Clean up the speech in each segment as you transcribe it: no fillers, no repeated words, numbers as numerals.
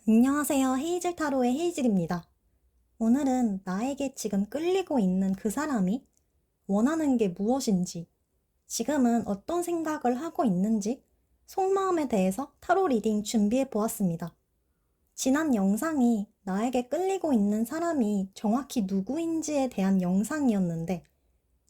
안녕하세요. 헤이즐 타로의 헤이즐입니다. 오늘은 나에게 지금 끌리고 있는 그 사람이 원하는 게 무엇인지, 지금은 어떤 생각을 하고 있는지, 속마음에 대해서 타로 리딩 준비해 보았습니다. 지난 영상이 나에게 끌리고 있는 사람이 정확히 누구인지에 대한 영상이었는데,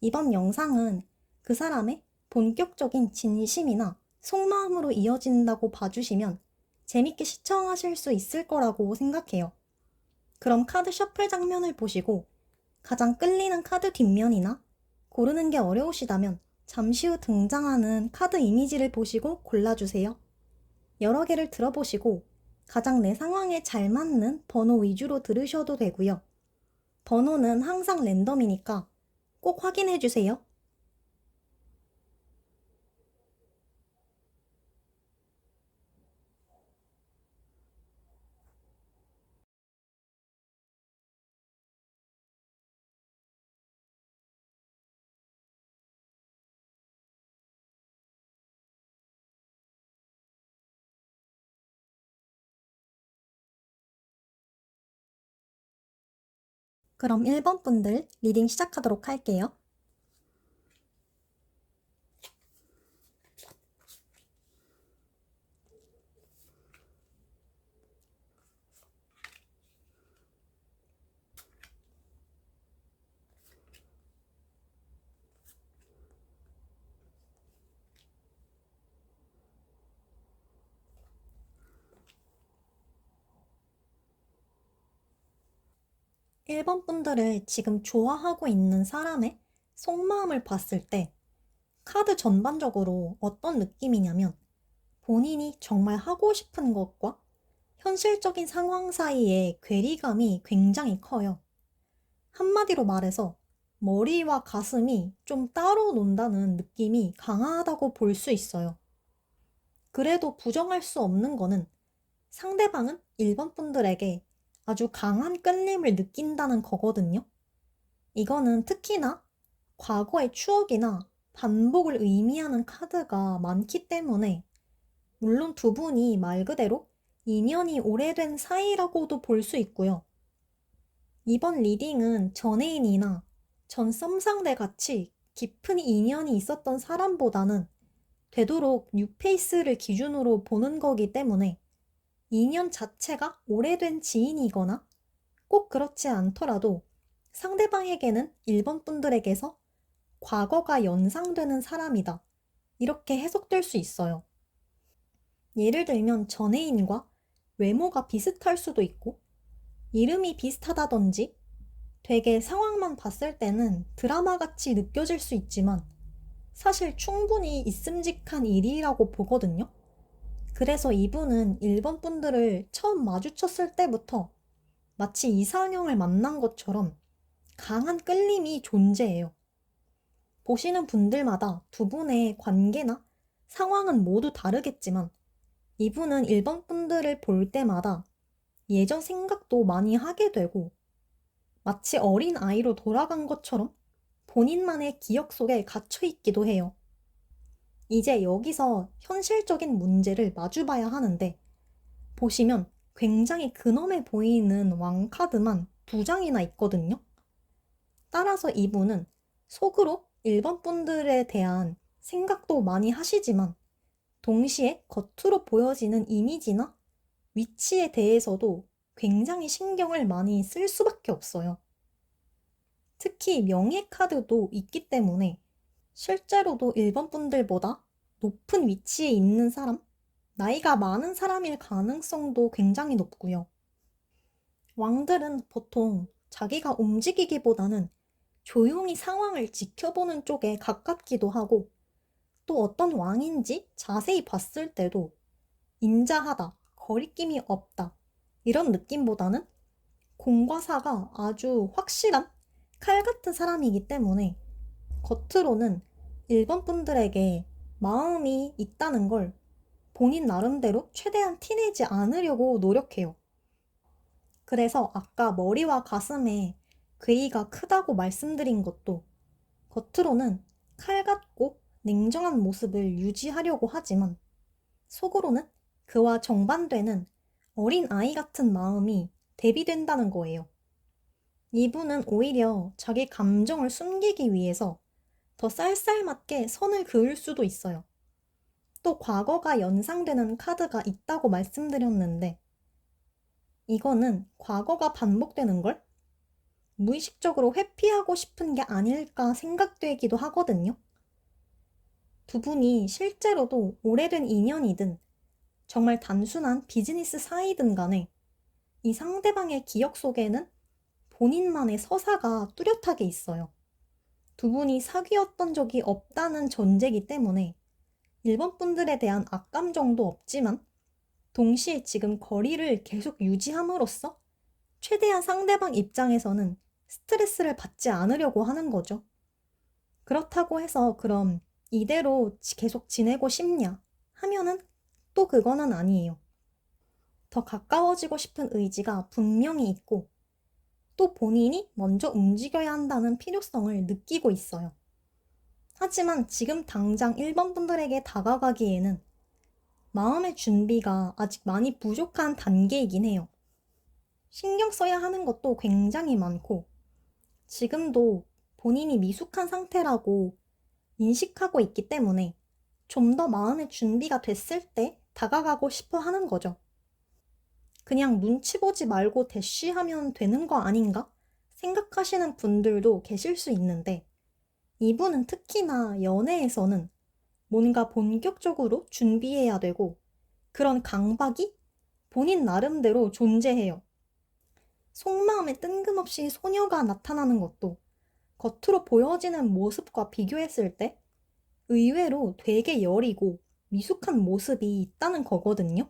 이번 영상은 그 사람의 본격적인 진심이나 속마음으로 이어진다고 봐주시면 재밌게 시청하실 수 있을 거라고 생각해요. 그럼 카드 셔플 장면을 보시고 가장 끌리는 카드 뒷면이나 고르는 게 어려우시다면 잠시 후 등장하는 카드 이미지를 보시고 골라주세요. 여러 개를 들어보시고 가장 내 상황에 잘 맞는 번호 위주로 들으셔도 되고요. 번호는 항상 랜덤이니까 꼭 확인해주세요. 그럼 1번 분들 리딩 시작하도록 할게요. 1번 분들을 지금 좋아하고 있는 사람의 속마음을 봤을 때 카드 전반적으로 어떤 느낌이냐면 본인이 정말 하고 싶은 것과 현실적인 상황 사이의 괴리감이 굉장히 커요. 한마디로 말해서 머리와 가슴이 좀 따로 논다는 느낌이 강하다고 볼 수 있어요. 그래도 부정할 수 없는 거는 상대방은 1번 분들에게 아주 강한 끌림을 느낀다는 거거든요. 이거는 특히나 과거의 추억이나 반복을 의미하는 카드가 많기 때문에 물론 두 분이 말 그대로 인연이 오래된 사이라고도 볼 수 있고요. 이번 리딩은 전애인이나 전 썸상대 같이 깊은 인연이 있었던 사람보다는 되도록 뉴페이스를 기준으로 보는 거기 때문에 인연 자체가 오래된 지인이거나 꼭 그렇지 않더라도 상대방에게는 1번 분들에게서 과거가 연상되는 사람이다. 이렇게 해석될 수 있어요. 예를 들면 전애인과 외모가 비슷할 수도 있고 이름이 비슷하다든지 되게 상황만 봤을 때는 드라마같이 느껴질 수 있지만 사실 충분히 있음직한 일이라고 보거든요. 그래서 이분은 1번 분들을 처음 마주쳤을 때부터 마치 이상형을 만난 것처럼 강한 끌림이 존재해요. 보시는 분들마다 두 분의 관계나 상황은 모두 다르겠지만 이분은 1번 분들을 볼 때마다 예전 생각도 많이 하게 되고 마치 어린 아이로 돌아간 것처럼 본인만의 기억 속에 갇혀 있기도 해요. 이제 여기서 현실적인 문제를 마주봐야 하는데 보시면 굉장히 근엄해 보이는 왕카드만 두 장이나 있거든요. 따라서 이분은 속으로 1번 분들에 대한 생각도 많이 하시지만 동시에 겉으로 보여지는 이미지나 위치에 대해서도 굉장히 신경을 많이 쓸 수밖에 없어요. 특히 명예 카드도 있기 때문에 실제로도 1번 분들보다 높은 위치에 있는 사람, 나이가 많은 사람일 가능성도 굉장히 높고요. 왕들은 보통 자기가 움직이기보다는 조용히 상황을 지켜보는 쪽에 가깝기도 하고 또 어떤 왕인지 자세히 봤을 때도 인자하다, 거리낌이 없다 이런 느낌보다는 공과 사가 아주 확실한 칼 같은 사람이기 때문에 겉으로는 1번 분들에게 마음이 있다는 걸 본인 나름대로 최대한 티내지 않으려고 노력해요. 그래서 아까 머리와 가슴에 괴이가 크다고 말씀드린 것도 겉으로는 칼 같고 냉정한 모습을 유지하려고 하지만 속으로는 그와 정반되는 어린 아이 같은 마음이 대비된다는 거예요. 이분은 오히려 자기 감정을 숨기기 위해서 더 쌀쌀맞게 선을 그을 수도 있어요. 또 과거가 연상되는 카드가 있다고 말씀드렸는데 이거는 과거가 반복되는 걸 무의식적으로 회피하고 싶은 게 아닐까 생각되기도 하거든요. 두 분이 실제로도 오래된 인연이든 정말 단순한 비즈니스 사이든 간에 이 상대방의 기억 속에는 본인만의 서사가 뚜렷하게 있어요. 두 분이 사귀었던 적이 없다는 전제이기 때문에 일본 분들에 대한 악감정도 없지만 동시에 지금 거리를 계속 유지함으로써 최대한 상대방 입장에서는 스트레스를 받지 않으려고 하는 거죠. 그렇다고 해서 그럼 이대로 계속 지내고 싶냐 하면은 또 그거는 아니에요. 더 가까워지고 싶은 의지가 분명히 있고 또 본인이 먼저 움직여야 한다는 필요성을 느끼고 있어요. 하지만 지금 당장 1번 분들에게 다가가기에는 마음의 준비가 아직 많이 부족한 단계이긴 해요. 신경 써야 하는 것도 굉장히 많고 지금도 본인이 미숙한 상태라고 인식하고 있기 때문에 좀 더 마음의 준비가 됐을 때 다가가고 싶어 하는 거죠. 그냥 눈치 보지 말고 대쉬하면 되는 거 아닌가 생각하시는 분들도 계실 수 있는데 이분은 특히나 연애에서는 뭔가 본격적으로 준비해야 되고 그런 강박이 본인 나름대로 존재해요. 속마음에 뜬금없이 소녀가 나타나는 것도 겉으로 보여지는 모습과 비교했을 때 의외로 되게 여리고 미숙한 모습이 있다는 거거든요.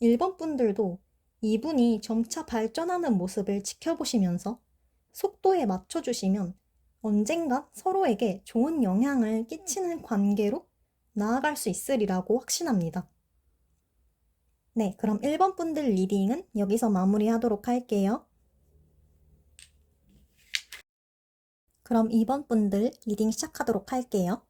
1번 분들도 이분이 점차 발전하는 모습을 지켜보시면서 속도에 맞춰주시면 언젠가 서로에게 좋은 영향을 끼치는 관계로 나아갈 수 있으리라고 확신합니다. 네, 그럼 1번 분들 리딩은 여기서 마무리하도록 할게요. 그럼 2번 분들 리딩 시작하도록 할게요.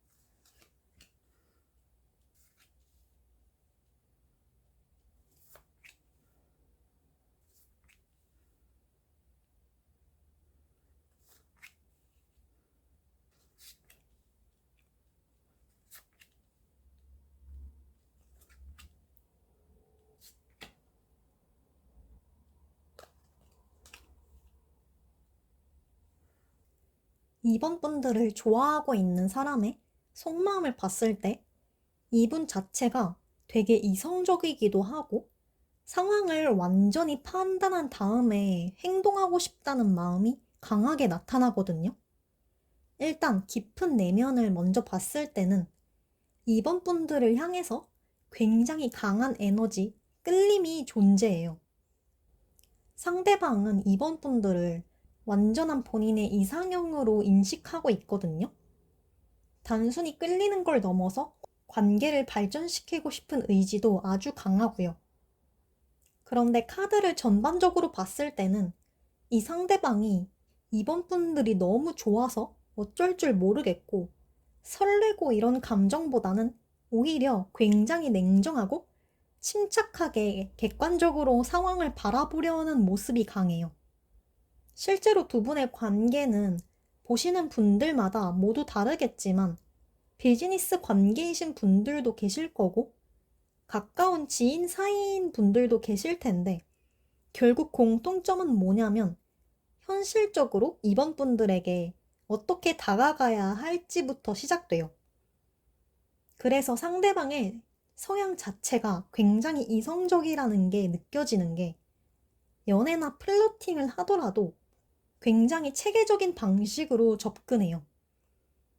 2번 분들을 좋아하고 있는 사람의 속마음을 봤을 때 이분 자체가 되게 이성적이기도 하고 상황을 완전히 판단한 다음에 행동하고 싶다는 마음이 강하게 나타나거든요. 일단 깊은 내면을 먼저 봤을 때는 2번 분들을 향해서 굉장히 강한 에너지, 끌림이 존재해요. 상대방은 2번 분들을 완전한 본인의 이상형으로 인식하고 있거든요. 단순히 끌리는 걸 넘어서 관계를 발전시키고 싶은 의지도 아주 강하고요. 그런데 카드를 전반적으로 봤을 때는 이 상대방이 2번 분들이 너무 좋아서 어쩔 줄 모르겠고 설레고 이런 감정보다는 오히려 굉장히 냉정하고 침착하게 객관적으로 상황을 바라보려는 모습이 강해요. 실제로 두 분의 관계는 보시는 분들마다 모두 다르겠지만 비즈니스 관계이신 분들도 계실 거고 가까운 지인 사이인 분들도 계실 텐데 결국 공통점은 뭐냐면 현실적으로 이번 분들에게 어떻게 다가가야 할지부터 시작돼요. 그래서 상대방의 성향 자체가 굉장히 이성적이라는 게 느껴지는 게 연애나 플러팅을 하더라도 굉장히 체계적인 방식으로 접근해요.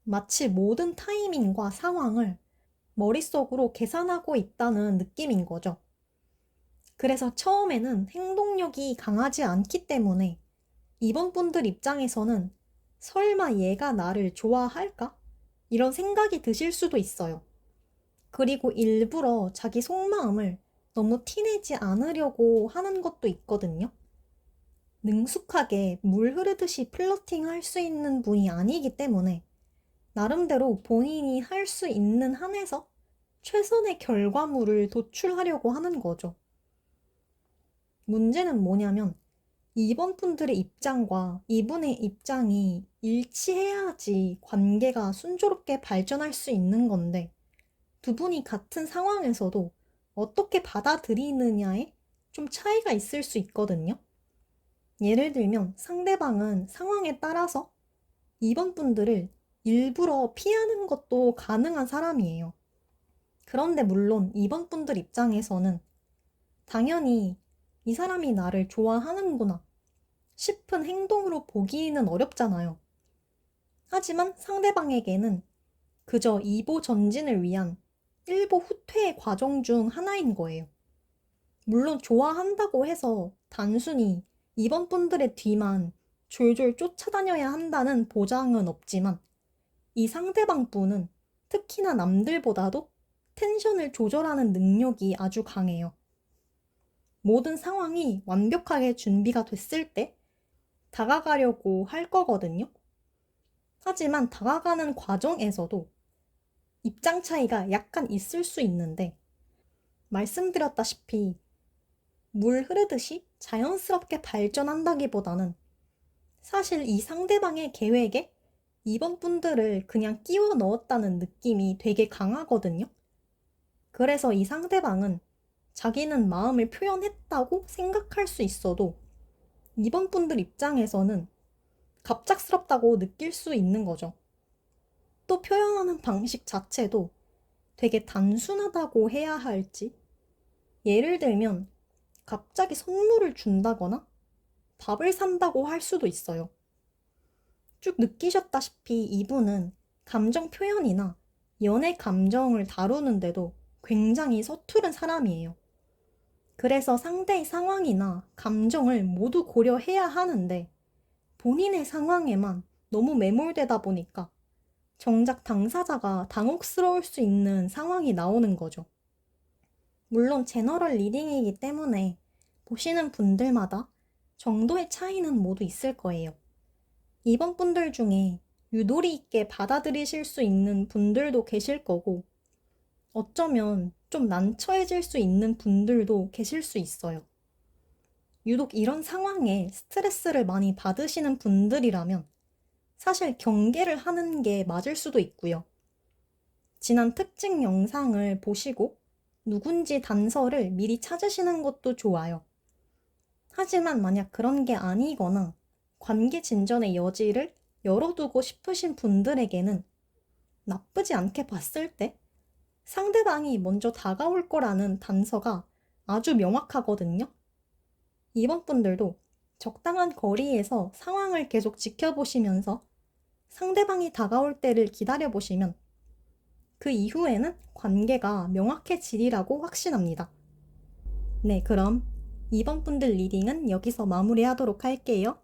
마치 모든 타이밍과 상황을 머릿속으로 계산하고 있다는 느낌인 거죠. 그래서 처음에는 행동력이 강하지 않기 때문에 이번 분들 입장에서는 설마 얘가 나를 좋아할까? 이런 생각이 드실 수도 있어요. 그리고 일부러 자기 속마음을 너무 티내지 않으려고 하는 것도 있거든요. 능숙하게 물 흐르듯이 플러팅 할 수 있는 분이 아니기 때문에 나름대로 본인이 할 수 있는 한에서 최선의 결과물을 도출하려고 하는 거죠. 문제는 뭐냐면 2번 분들의 입장과 이분의 입장이 일치해야지 관계가 순조롭게 발전할 수 있는 건데 두 분이 같은 상황에서도 어떻게 받아들이느냐에 좀 차이가 있을 수 있거든요. 예를 들면 상대방은 상황에 따라서 2번 분들을 일부러 피하는 것도 가능한 사람이에요. 그런데 물론 2번 분들 입장에서는 당연히 이 사람이 나를 좋아하는구나 싶은 행동으로 보기는 어렵잖아요. 하지만 상대방에게는 그저 2보 전진을 위한 1보 후퇴의 과정 중 하나인 거예요. 물론 좋아한다고 해서 단순히 2번 분들의 뒤만 졸졸 쫓아다녀야 한다는 보장은 없지만 이 상대방 분은 특히나 남들보다도 텐션을 조절하는 능력이 아주 강해요. 모든 상황이 완벽하게 준비가 됐을 때 다가가려고 할 거거든요. 하지만 다가가는 과정에서도 입장 차이가 약간 있을 수 있는데 말씀드렸다시피 물 흐르듯이 자연스럽게 발전한다기보다는 사실 이 상대방의 계획에 이번 분들을 그냥 끼워 넣었다는 느낌이 되게 강하거든요. 그래서 이 상대방은 자기는 마음을 표현했다고 생각할 수 있어도 이번 분들 입장에서는 갑작스럽다고 느낄 수 있는 거죠. 또 표현하는 방식 자체도 되게 단순하다고 해야 할지, 예를 들면 갑자기 선물을 준다거나 밥을 산다고 할 수도 있어요. 쭉 느끼셨다시피 이분은 감정 표현이나 연애 감정을 다루는데도 굉장히 서투른 사람이에요. 그래서 상대의 상황이나 감정을 모두 고려해야 하는데 본인의 상황에만 너무 매몰되다 보니까 정작 당사자가 당혹스러울 수 있는 상황이 나오는 거죠. 물론 제너럴 리딩이기 때문에 보시는 분들마다 정도의 차이는 모두 있을 거예요. 이번 분들 중에 유도리 있게 받아들이실 수 있는 분들도 계실 거고 어쩌면 좀 난처해질 수 있는 분들도 계실 수 있어요. 유독 이런 상황에 스트레스를 많이 받으시는 분들이라면 사실 경계를 하는 게 맞을 수도 있고요. 지난 특징 영상을 보시고 누군지 단서를 미리 찾으시는 것도 좋아요. 하지만 만약 그런 게 아니거나 관계 진전의 여지를 열어두고 싶으신 분들에게는 나쁘지 않게 봤을 때 상대방이 먼저 다가올 거라는 단서가 아주 명확하거든요. 이번 분들도 적당한 거리에서 상황을 계속 지켜보시면서 상대방이 다가올 때를 기다려보시면 그 이후에는 관계가 명확해지리라고 확신합니다. 네, 그럼 이번 분들 리딩은 여기서 마무리하도록 할게요.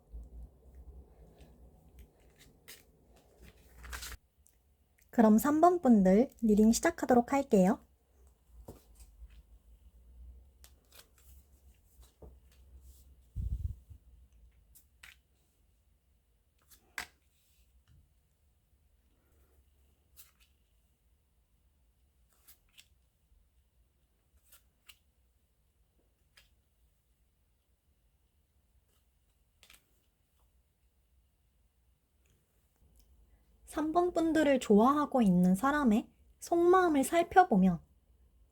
그럼 3번 분들 리딩 시작하도록 할게요. 3번 분들을 좋아하고 있는 사람의 속마음을 살펴보면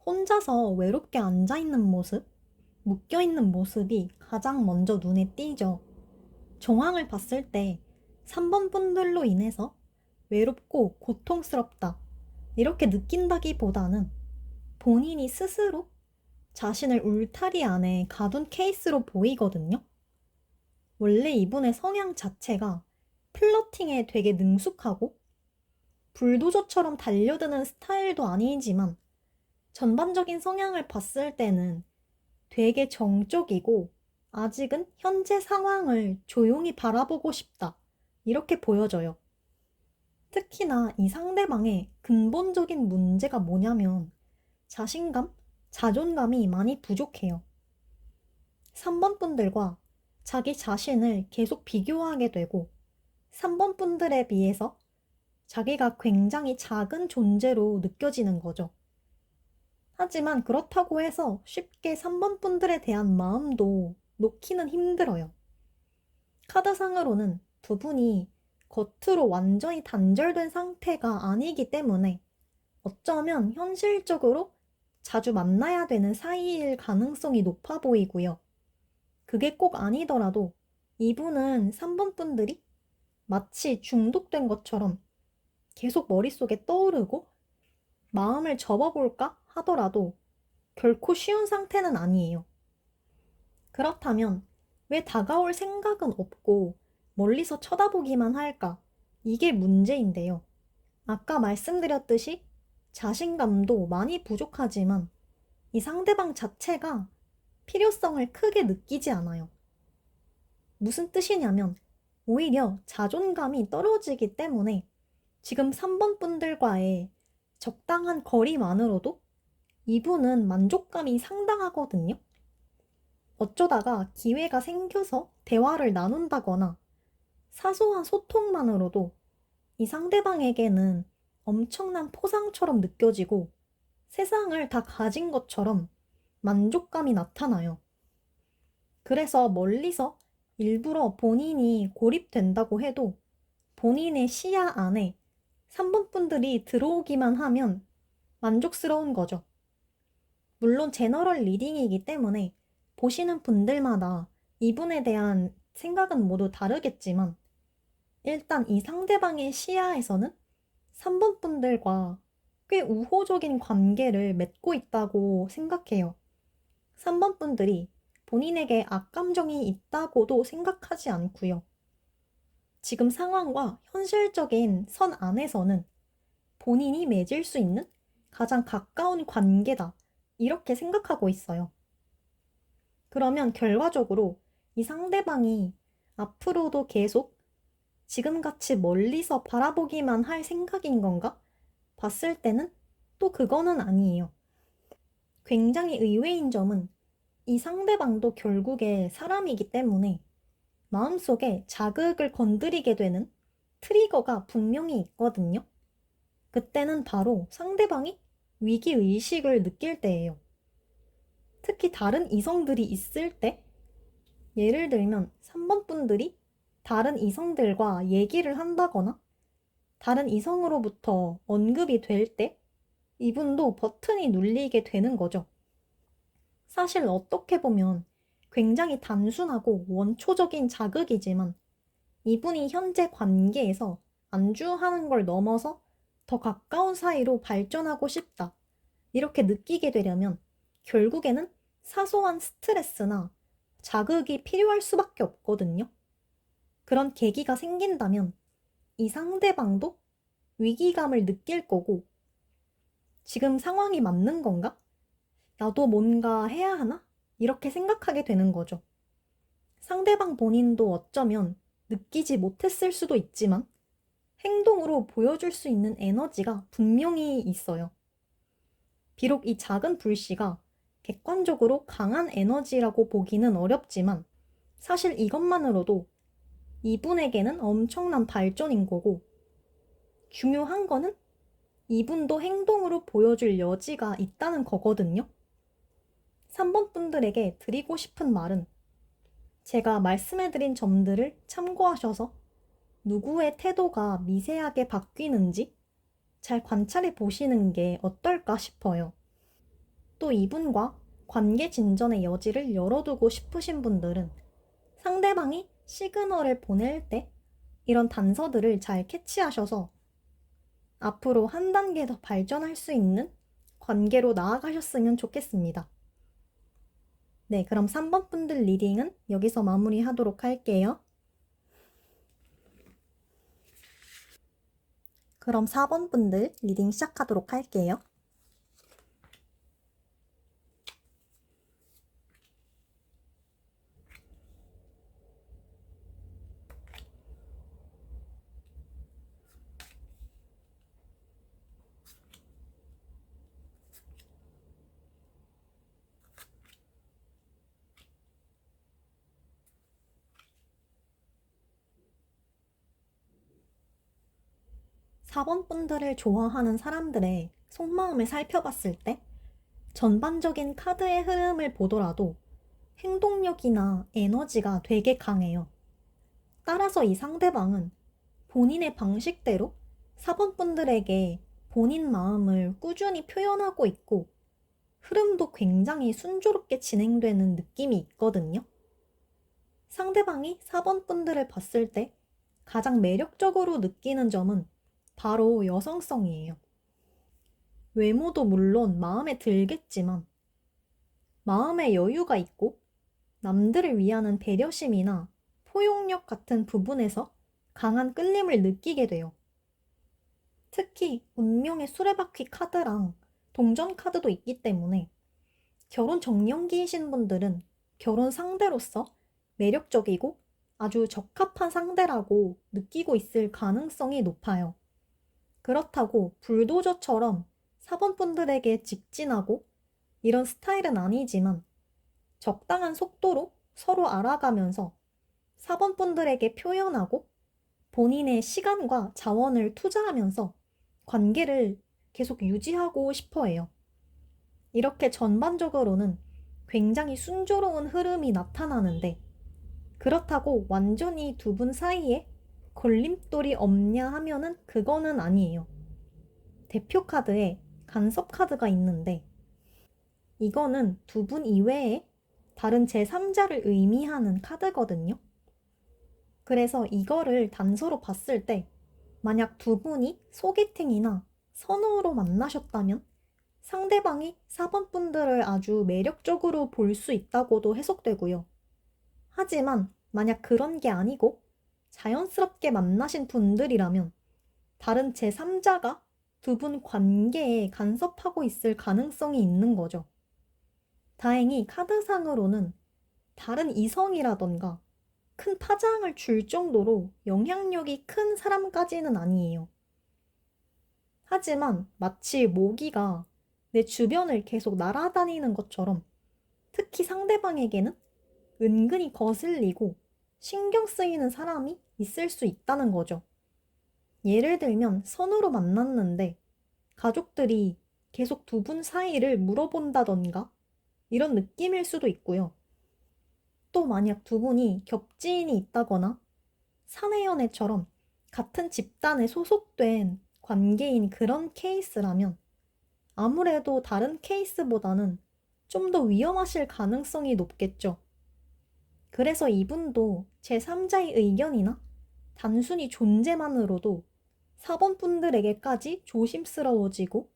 혼자서 외롭게 앉아있는 모습, 묶여있는 모습이 가장 먼저 눈에 띄죠. 정황을 봤을 때 3번 분들로 인해서 외롭고 고통스럽다 이렇게 느낀다기보다는 본인이 스스로 자신을 울타리 안에 가둔 케이스로 보이거든요. 원래 이분의 성향 자체가 플러팅에 되게 능숙하고 불도저처럼 달려드는 스타일도 아니지만 전반적인 성향을 봤을 때는 되게 정적이고 아직은 현재 상황을 조용히 바라보고 싶다 이렇게 보여져요. 특히나 이 상대방의 근본적인 문제가 뭐냐면 자신감, 자존감이 많이 부족해요. 3번 분들과 자기 자신을 계속 비교하게 되고 3번 분들에 비해서 자기가 굉장히 작은 존재로 느껴지는 거죠. 하지만 그렇다고 해서 쉽게 3번 분들에 대한 마음도 놓기는 힘들어요. 카드상으로는 두 분이 겉으로 완전히 단절된 상태가 아니기 때문에 어쩌면 현실적으로 자주 만나야 되는 사이일 가능성이 높아 보이고요. 그게 꼭 아니더라도 이분은 3번 분들이 마치 중독된 것처럼 계속 머릿속에 떠오르고 마음을 접어볼까 하더라도 결코 쉬운 상태는 아니에요. 그렇다면 왜 다가올 생각은 없고 멀리서 쳐다보기만 할까? 이게 문제인데요. 아까 말씀드렸듯이 자신감도 많이 부족하지만 이 상대방 자체가 필요성을 크게 느끼지 않아요. 무슨 뜻이냐면 오히려 자존감이 떨어지기 때문에 지금 3번 분들과의 적당한 거리만으로도 이분은 만족감이 상당하거든요. 어쩌다가 기회가 생겨서 대화를 나눈다거나 사소한 소통만으로도 이 상대방에게는 엄청난 포상처럼 느껴지고 세상을 다 가진 것처럼 만족감이 나타나요. 그래서 멀리서 일부러 본인이 고립된다고 해도 본인의 시야 안에 3번 분들이 들어오기만 하면 만족스러운 거죠. 물론 제너럴 리딩이기 때문에 보시는 분들마다 이분에 대한 생각은 모두 다르겠지만 일단 이 상대방의 시야에서는 3번 분들과 꽤 우호적인 관계를 맺고 있다고 생각해요. 3번 분들이 본인에게 악감정이 있다고도 생각하지 않고요. 지금 상황과 현실적인 선 안에서는 본인이 맺을 수 있는 가장 가까운 관계다. 이렇게 생각하고 있어요. 그러면 결과적으로 이 상대방이 앞으로도 계속 지금같이 멀리서 바라보기만 할 생각인 건가? 봤을 때는 또 그거는 아니에요. 굉장히 의외인 점은 이 상대방도 결국에 사람이기 때문에 마음속에 자극을 건드리게 되는 트리거가 분명히 있거든요. 그때는 바로 상대방이 위기의식을 느낄 때예요. 특히 다른 이성들이 있을 때, 예를 들면 3번 분들이 다른 이성들과 얘기를 한다거나 다른 이성으로부터 언급이 될 때 이분도 버튼이 눌리게 되는 거죠. 사실 어떻게 보면 굉장히 단순하고 원초적인 자극이지만 이분이 현재 관계에서 안주하는 걸 넘어서 더 가까운 사이로 발전하고 싶다. 이렇게 느끼게 되려면 결국에는 사소한 스트레스나 자극이 필요할 수밖에 없거든요. 그런 계기가 생긴다면 이 상대방도 위기감을 느낄 거고 지금 상황이 맞는 건가? 나도 뭔가 해야 하나? 이렇게 생각하게 되는 거죠. 상대방 본인도 어쩌면 느끼지 못했을 수도 있지만 행동으로 보여줄 수 있는 에너지가 분명히 있어요. 비록 이 작은 불씨가 객관적으로 강한 에너지라고 보기는 어렵지만 사실 이것만으로도 이분에게는 엄청난 발전인 거고 중요한 거는 이분도 행동으로 보여줄 여지가 있다는 거거든요. 3번 분들에게 드리고 싶은 말은 제가 말씀해드린 점들을 참고하셔서 누구의 태도가 미세하게 바뀌는지 잘 관찰해 보시는 게 어떨까 싶어요. 또 이분과 관계 진전의 여지를 열어두고 싶으신 분들은 상대방이 시그널을 보낼 때 이런 단서들을 잘 캐치하셔서 앞으로 한 단계 더 발전할 수 있는 관계로 나아가셨으면 좋겠습니다. 네, 그럼 3번 분들 리딩은 여기서 마무리하도록 할게요. 그럼 4번 분들 리딩 시작하도록 할게요. 사 번 분들을 좋아하는 사람들의 속마음을 살펴봤을 때 전반적인 카드의 흐름을 보더라도 행동력이나 에너지가 되게 강해요. 따라서 이 상대방은 본인의 방식대로 4번 분들에게 본인 마음을 꾸준히 표현하고 있고 흐름도 굉장히 순조롭게 진행되는 느낌이 있거든요. 상대방이 4번 분들을 봤을 때 가장 매력적으로 느끼는 점은 바로 여성성이에요. 외모도 물론 마음에 들겠지만 마음에 여유가 있고 남들을 위하는 배려심이나 포용력 같은 부분에서 강한 끌림을 느끼게 돼요. 특히 운명의 수레바퀴 카드랑 동전 카드도 있기 때문에 결혼 정년기이신 분들은 결혼 상대로서 매력적이고 아주 적합한 상대라고 느끼고 있을 가능성이 높아요. 그렇다고 불도저처럼 4번 분들에게 직진하고 이런 스타일은 아니지만 적당한 속도로 서로 알아가면서 4번 분들에게 표현하고 본인의 시간과 자원을 투자하면서 관계를 계속 유지하고 싶어 해요. 이렇게 전반적으로는 굉장히 순조로운 흐름이 나타나는데 그렇다고 완전히 두 분 사이에 걸림돌이 없냐 하면은 그거는 아니에요. 대표 카드에 간섭 카드가 있는데 이거는 두 분 이외에 다른 제3자를 의미하는 카드거든요. 그래서 이거를 단서로 봤을 때 만약 두 분이 소개팅이나 선호로 만나셨다면 상대방이 4번 분들을 아주 매력적으로 볼 수 있다고도 해석되고요. 하지만 만약 그런 게 아니고 자연스럽게 만나신 분들이라면 다른 제3자가 두 분 관계에 간섭하고 있을 가능성이 있는 거죠. 다행히 카드상으로는 다른 이성이라던가 큰 파장을 줄 정도로 영향력이 큰 사람까지는 아니에요. 하지만 마치 모기가 내 주변을 계속 날아다니는 것처럼 특히 상대방에게는 은근히 거슬리고 신경 쓰이는 사람이 있을 수 있다는 거죠. 예를 들면 선으로 만났는데 가족들이 계속 두 분 사이를 물어본다던가 이런 느낌일 수도 있고요. 또 만약 두 분이 겹지인이 있다거나 사내연애처럼 같은 집단에 소속된 관계인 그런 케이스라면 아무래도 다른 케이스보다는 좀 더 위험하실 가능성이 높겠죠. 그래서 이분도 제3자의 의견이나 단순히 존재만으로도 4번 분들에게까지 조심스러워지고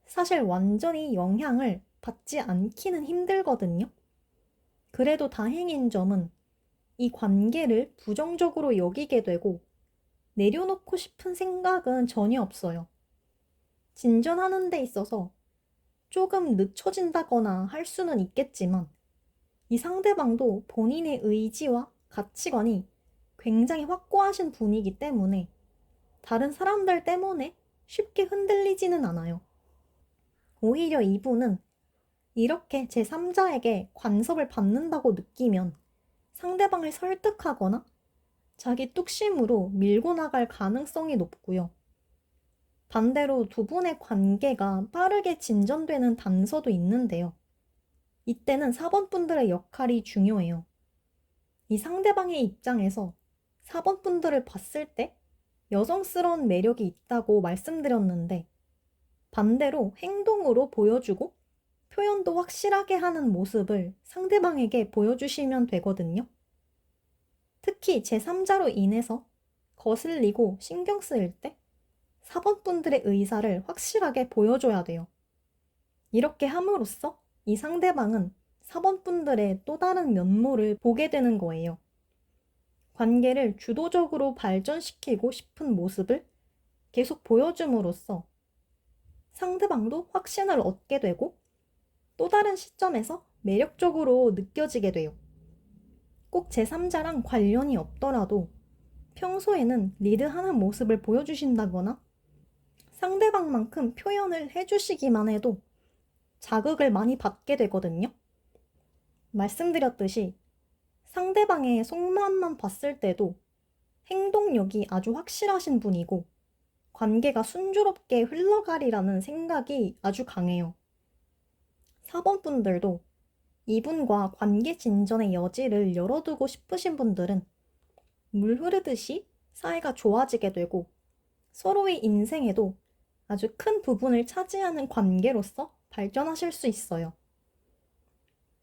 사실 완전히 영향을 받지 않기는 힘들거든요. 그래도 다행인 점은 이 관계를 부정적으로 여기게 되고 내려놓고 싶은 생각은 전혀 없어요. 진전하는 데 있어서 조금 늦춰진다거나 할 수는 있겠지만 이 상대방도 본인의 의지와 가치관이 굉장히 확고하신 분이기 때문에 다른 사람들 때문에 쉽게 흔들리지는 않아요. 오히려 이분은 이렇게 제3자에게 간섭을 받는다고 느끼면 상대방을 설득하거나 자기 뚝심으로 밀고 나갈 가능성이 높고요. 반대로 두 분의 관계가 빠르게 진전되는 단서도 있는데요. 이때는 4번 분들의 역할이 중요해요. 이 상대방의 입장에서 4번 분들을 봤을 때 여성스러운 매력이 있다고 말씀드렸는데 반대로 행동으로 보여주고 표현도 확실하게 하는 모습을 상대방에게 보여주시면 되거든요. 특히 제3자로 인해서 거슬리고 신경 쓰일 때 4번 분들의 의사를 확실하게 보여줘야 돼요. 이렇게 함으로써 이 상대방은 4번 분들의 또 다른 면모를 보게 되는 거예요. 관계를 주도적으로 발전시키고 싶은 모습을 계속 보여줌으로써 상대방도 확신을 얻게 되고 또 다른 시점에서 매력적으로 느껴지게 돼요. 꼭 제3자랑 관련이 없더라도 평소에는 리드하는 모습을 보여주신다거나 상대방만큼 표현을 해주시기만 해도 자극을 많이 받게 되거든요. 말씀드렸듯이 상대방의 속마음만 봤을 때도 행동력이 아주 확실하신 분이고 관계가 순조롭게 흘러가리라는 생각이 아주 강해요. 4번 분들도 이분과 관계 진전의 여지를 열어두고 싶으신 분들은 물 흐르듯이 사이가 좋아지게 되고 서로의 인생에도 아주 큰 부분을 차지하는 관계로서 발전하실 수 있어요.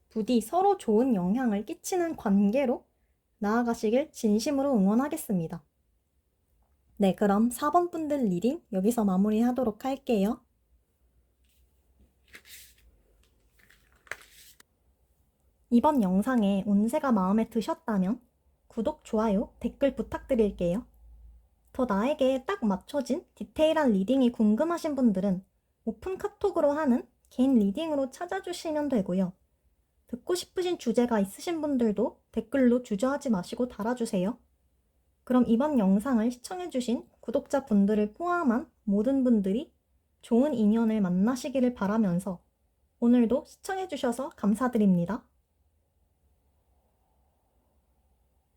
부디 서로 좋은 영향을 끼치는 관계로 나아가시길 진심으로 응원하겠습니다. 네, 그럼 4번 분들 리딩 여기서 마무리하도록 할게요. 이번 영상의 운세가 마음에 드셨다면 구독, 좋아요, 댓글 부탁드릴게요. 더 나에게 딱 맞춰진 디테일한 리딩이 궁금하신 분들은 오픈 카톡으로 하는 개인 리딩으로 찾아주시면 되고요. 듣고 싶으신 주제가 있으신 분들도 댓글로 주저하지 마시고 달아주세요. 그럼 이번 영상을 시청해주신 구독자분들을 포함한 모든 분들이 좋은 인연을 만나시기를 바라면서 오늘도 시청해주셔서 감사드립니다.